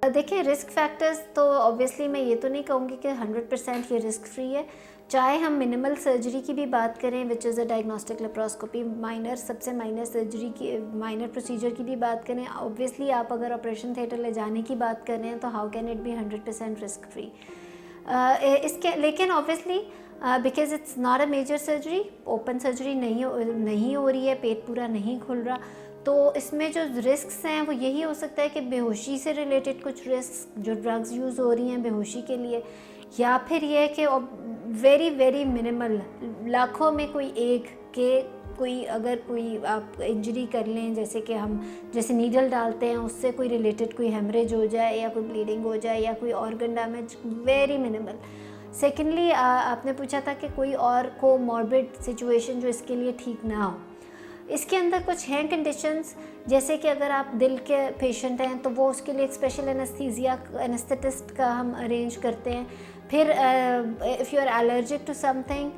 देखिए risk factors तो obviously मैं ये तो नहीं कहूँगी कि 100% ये रिस्क फ्री है। चाहे हम मिनिमल सर्जरी की भी बात करें which is a diagnostic laparoscopy, minor सबसे माइनर सर्जरी की, माइनर प्रोसीजर की भी बात करें, ऑब्वियसली आप अगर ऑपरेशन थिएटर ले जाने की बात कर रहे हैं तो how can it be 100% risk free. इसके लेकिन obviously because it's not a major surgery, open surgery नहीं हो रही है, पेट पूरा नहीं खुल रहा, तो इसमें जो रिस्क्स हैं वो यही हो सकता है कि बेहोशी से रिलेटेड कुछ रिस्क जो ड्रग्स यूज़ हो रही हैं बेहोशी के लिए, या फिर ये है कि वेरी वेरी मिनिमल, लाखों में कोई एक के कोई अगर कोई आप इंजरी कर लें, जैसे कि हम जैसे नीडल डालते हैं उससे कोई रिलेटेड कोई हेमरेज हो जाए या कोई ब्लीडिंग हो जाए या कोई organ damage, very minimal. Secondly आपने पूछा था कि कोई और कोमॉर्बिड सिचुएशन जो इसके लिए ठीक ना हो। इसके अंदर कुछ हैं कंडीशंस, जैसे कि अगर आप दिल के पेशेंट हैं तो वो उसके लिए एक स्पेशल एनेस्थीसिया एनेस्थेटिस्ट का हम अरेंज करते हैं। फिर if you are allergic to something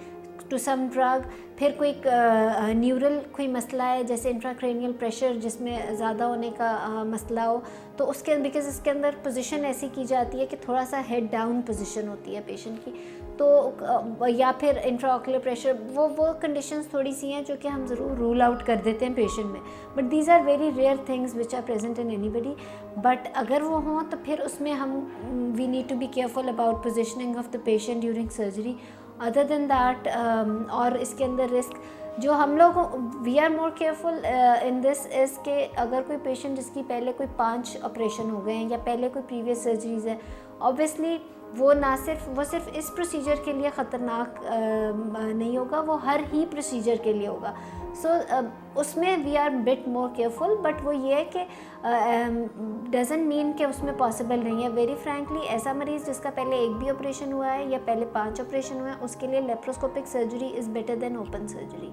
to some drug, फिर कोई न्यूरल कोई मसला है जैसे इंट्राक्रेनियल प्रेशर जिसमें ज़्यादा होने का मसला हो, तो उसके बिकॉज इसके अंदर पोजीशन ऐसी की जाती है कि थोड़ा सा हेड डाउन पोजीशन होती है पेशेंट की, तो या फिर इंट्राऑक्यूलर प्रेशर, वो कंडीशंस थोड़ी सी हैं जो कि हम ज़रूर रूल आउट कर देते हैं पेशेंट में, but these are very rare things which are present in anybody. But अगर वो हों तो फिर उसमें हम we need to be careful about positioning of the patient during surgery. Other than that और इसके अंदर रिस्क जो हम लोग we are more careful in this is के अगर कोई पेशेंट जिसकी पहले कोई 5 ऑपरेशन हो गए हैं या पहले कोई प्रीवियस सर्जरीज है, ऑब्वियसली वो सिर्फ इस प्रोसीजर के लिए ख़तरनाक नहीं होगा, वो हर ही प्रोसीजर के लिए होगा। सो उसमें we are bit more careful, but वो ये है कि डजंट मीन कि उसमें पॉसिबल नहीं है। वेरी फ्रैंकली ऐसा मरीज़ जिसका पहले एक भी ऑपरेशन हुआ है या पहले 5 ऑपरेशन हुए हैं, उसके लिए laparoscopic surgery is better than open surgery,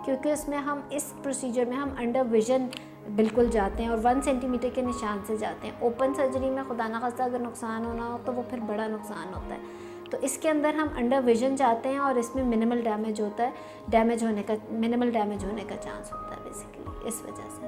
क्योंकि उसमें हम इस प्रोसीजर में हम अंडर विजन बिल्कुल जाते हैं और 1 सेंटीमीटर के निशान से जाते हैं। ओपन सर्जरी में खुदा न खास्ता अगर नुकसान होना हो तो वो फिर बड़ा नुकसान होता है, तो इसके अंदर हम अंडर विजन जाते हैं और इसमें मिनिमल डैमेज होता है, मिनिमल डैमेज होने का चांस होता है बेसिकली इस वजह से।